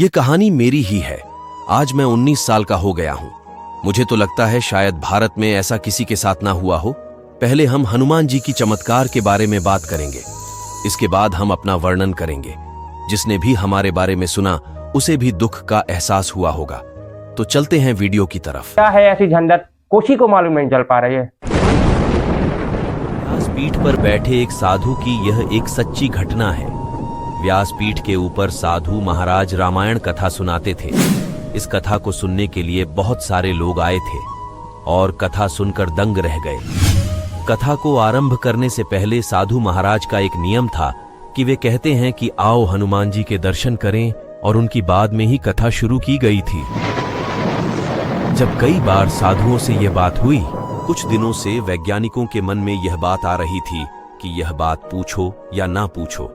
ये कहानी मेरी ही है। आज मैं 19 साल का हो गया हूँ। मुझे तो लगता है शायद भारत में ऐसा किसी के साथ ना हुआ हो। पहले हम हनुमान जी की चमत्कार के बारे में बात करेंगे। इसके बाद हम अपना वर्णन करेंगे। जिसने भी हमारे बारे में सुना उसे भी दुख का एहसास हुआ होगा। तो चलते हैं वीडियो की तरफ। क्या है ऐसी झंझट, किसी को मालूम नहीं चल पा रही है। व्यासपीठ पर बैठे एक साधु की यह एक सच्ची घटना है। व्यासपीठ के ऊपर साधु महाराज रामायण कथा सुनाते थे। इस कथा को सुनने के लिए बहुत सारे लोग आए थे और कथा सुनकर दंग रह गए। कथा को आरंभ करने से पहले साधु महाराज का एक नियम था कि वे कहते हैं कि आओ हनुमान जी के दर्शन करें, और उनकी बाद में ही कथा शुरू की गई थी। जब कई बार साधुओं से यह बात हुई, कुछ दिनों से वैज्ञानिकों के मन में यह बात आ रही थी कि यह बात पूछो या ना पूछो।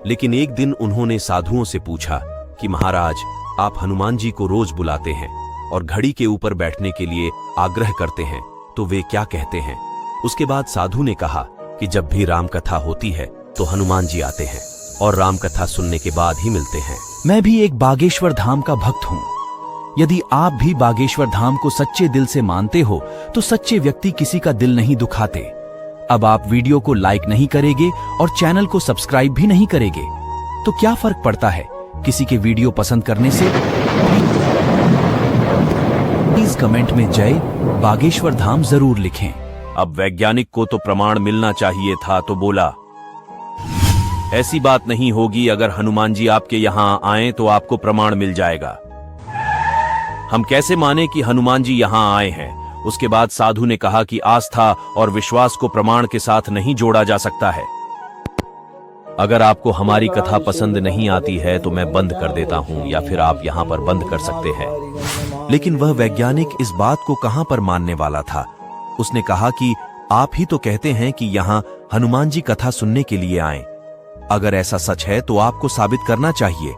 लेकिन एक दिन उन्होंने साधुओं से पूछा कि महाराज, आप हनुमान जी को रोज बुलाते हैं और घड़ी के ऊपर बैठने के लिए आग्रह करते हैं, तो वे क्या कहते हैं? उसके बाद साधु ने कहा कि जब भी राम कथा होती है तो हनुमान जी आते हैं और राम कथा सुनने के बाद ही मिलते हैं। मैं भी एक बागेश्वर धाम का भक्त हूँ। यदि आप भी बागेश्वर धाम को सच्चे दिल से मानते हो तो सच्चे व्यक्ति किसी का दिल नहीं दुखाते। अब आप वीडियो को लाइक नहीं करेंगे और चैनल को सब्सक्राइब भी नहीं करेंगे तो क्या फर्क पड़ता है किसी के वीडियो पसंद करने से? प्लीज कमेंट में जय बागेश्वर धाम जरूर लिखें। अब वैज्ञानिक को तो प्रमाण मिलना चाहिए था, तो बोला ऐसी बात नहीं होगी। अगर हनुमान जी आपके यहाँ आए तो आपको प्रमाण मिल जाएगा। हम कैसे माने कि हनुमान जी यहाँ आए हैं? उसके बाद साधु ने कहा कि आस्था और विश्वास को प्रमाण के साथ नहीं जोड़ा जा सकता है। अगर आपको हमारी कथा पसंद नहीं आती है तो मैं बंद कर देता हूँ, या फिर आप यहाँ पर बंद कर सकते हैं। लेकिन वह वैज्ञानिक इस बात को कहां पर मानने वाला था। उसने कहा कि आप ही तो कहते हैं कि यहाँ हनुमान जी कथा सुनने के लिए आए। अगर ऐसा सच है तो आपको साबित करना चाहिए।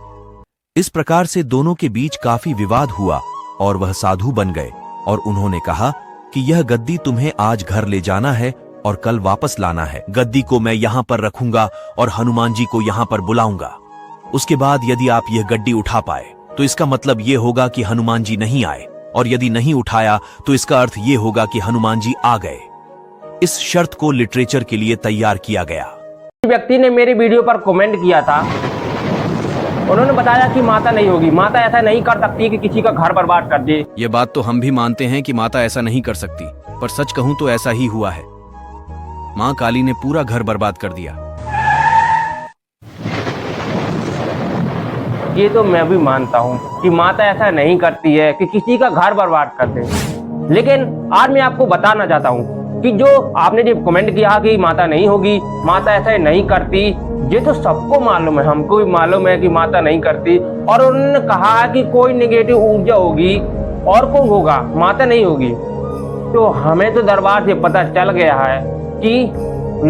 इस प्रकार से दोनों के बीच काफी विवाद हुआ और वह साधु बन गए और उन्होंने कहा कि यह गद्दी तुम्हें आज घर ले जाना है और कल वापस लाना है। गद्दी को मैं यहाँ पर रखूंगा और हनुमान जी को यहाँ पर बुलाऊंगा। उसके बाद यदि आप यह गड्डी उठा पाए तो इसका मतलब ये होगा कि हनुमान जी नहीं आए, और यदि नहीं उठाया तो इसका अर्थ ये होगा कि हनुमान जी आ गए। इस शर्त को लिटरेचर के लिए तैयार किया गया। व्यक्ति ने मेरी वीडियो पर कमेंट किया था। उन्होंने बताया कि माता नहीं होगी, माता ऐसा नहीं कर सकती कि किसी का घर बर्बाद कर दे। ये बात तो हम भी मानते हैं कि माता ऐसा नहीं कर सकती, पर सच कहूं तो ऐसा ही हुआ है। मां काली ने पूरा घर बर्बाद कर दिया। ये तो मैं भी मानता हूँ कि माता ऐसा नहीं करती है कि किसी का घर बर्बाद कर दे। लेकिन आज मैं आपको बताना चाहता हूँ कि जो आपने जो कमेंट किया कि माता नहीं होगी, माता ऐसा नहीं करती, ये तो सबको मालूम है, हमको भी मालूम है कि माता नहीं करती। और उन्होंने कहा कि कोई नेगेटिव ऊर्जा होगी और कौन होगा, माता नहीं होगी। तो हमें तो दरबार से पता चल गया है कि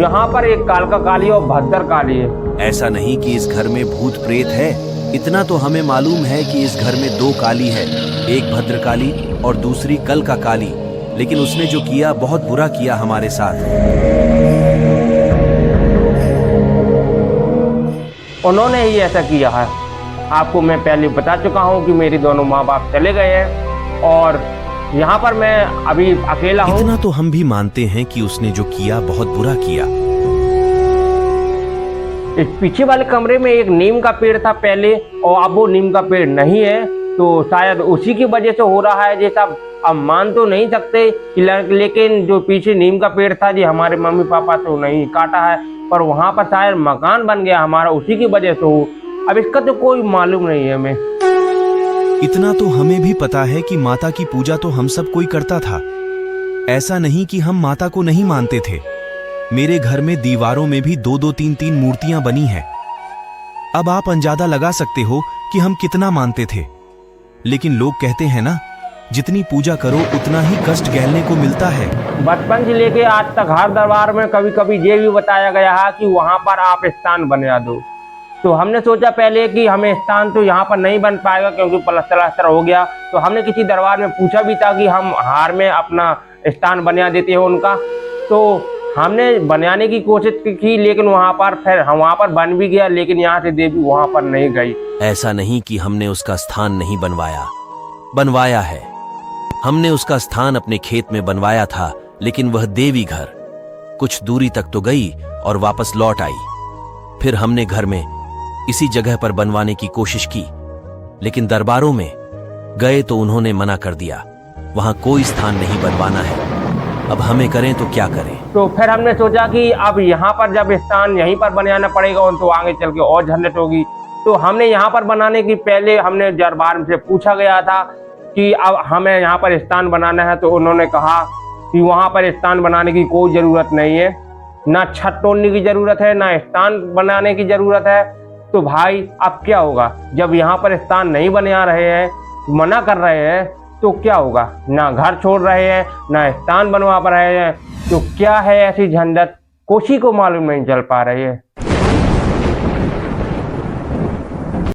यहाँ पर एक कालका काली और भद्र काली है। ऐसा नहीं कि इस घर में भूत प्रेत है। इतना तो हमें मालूम है कि इस घर में दो काली है, एक भद्र काली और दूसरी कलका काली। लेकिन उसने जो किया बहुत बुरा किया हमारे साथ। उन्होंने ही ऐसा किया है। आपको मैं पहले बता चुका हूँ कि मेरे दोनों माँ बाप चले गए हैं और यहाँ पर मैं अभी अकेला हूँ। इतना तो हम भी मानते हैं कि उसने जो किया बहुत बुरा किया। इस पीछे वाले कमरे में एक नीम का पेड़ था पहले, और अब वो नीम का पेड़ नहीं है। तो शायद उसी की वजह से हो रहा है। जैसा अब मान तो नहीं सकते, लेकिन जो पीछे नीम का पेड़ था जी, हमारे मम्मी पापा तो नहीं काटा है, पर वहाँ पर शायद मकान बन गया हमारा, उसी की वजह से हो। अब इसका तो कोई मालूम नहीं है हमें। इतना तो हमें भी पता है कि माता की पूजा तो हम सब कोई करता था। ऐसा नहीं कि हम माता को नहीं मानते थे। मेरे घर में दीवारों में भी 2-2, 3-3 मूर्तियां बनी हैं। अब आप अंदाजा लगा सकते हो कि हम कितना मानते थे। लेकिन लोग कहते हैं ना, जितनी पूजा करो उतना ही कष्ट झेलने को मिलता है। बचपन से लेके आज तक हर दरबार में कभी कभी ये भी बताया गया है कि वहाँ पर आप स्थान बना दो। तो हमने सोचा पहले कि हमें स्थान तो यहाँ पर नहीं बन पाएगा क्योंकि प्लास्टर हो गया। तो हमने किसी दरबार में पूछा भी था कि हम हार में अपना स्थान बना देते हो उनका। तो हमने बनाने की कोशिश की, लेकिन वहाँ पर फिर हम वहाँ पर बन भी गया, लेकिन यहाँ से देवी वहाँ पर नहीं गई। ऐसा नहीं कि हमने उसका स्थान नहीं बनवाया, बनवाया है। हमने उसका स्थान अपने खेत में बनवाया था, लेकिन वह देवी घर कुछ दूरी तक तो गई और वापस लौट आई। फिर हमने घर में इसी जगह पर बनवाने की कोशिश की, लेकिन दरबारों में गए तो उन्होंने मना कर दिया, वहां कोई स्थान नहीं बनवाना है। अब हमें करें तो क्या करें? तो फिर हमने सोचा कि अब यहाँ पर जब स्थान यहीं पर बनाना पड़ेगा तो आगे चल के और झंझट होगी। तो हमने यहाँ पर बनाने की पहले हमने दरबार से पूछा गया था कि अब हमें यहाँ पर स्थान बनाना है, तो उन्होंने कहा कि वहाँ पर स्थान बनाने की कोई ज़रूरत नहीं है, ना छत तोड़ने की ज़रूरत है, ना स्थान बनाने की ज़रूरत है। तो भाई अब क्या होगा, जब यहाँ पर स्थान नहीं बना रहे हैं, मना कर रहे हैं, तो क्या होगा? ना घर छोड़ रहे हैं, ना स्थान बनवा पा रहे हैं, तो क्या है ऐसी झंझट, किसी को मालूम नहीं चल पा रही है।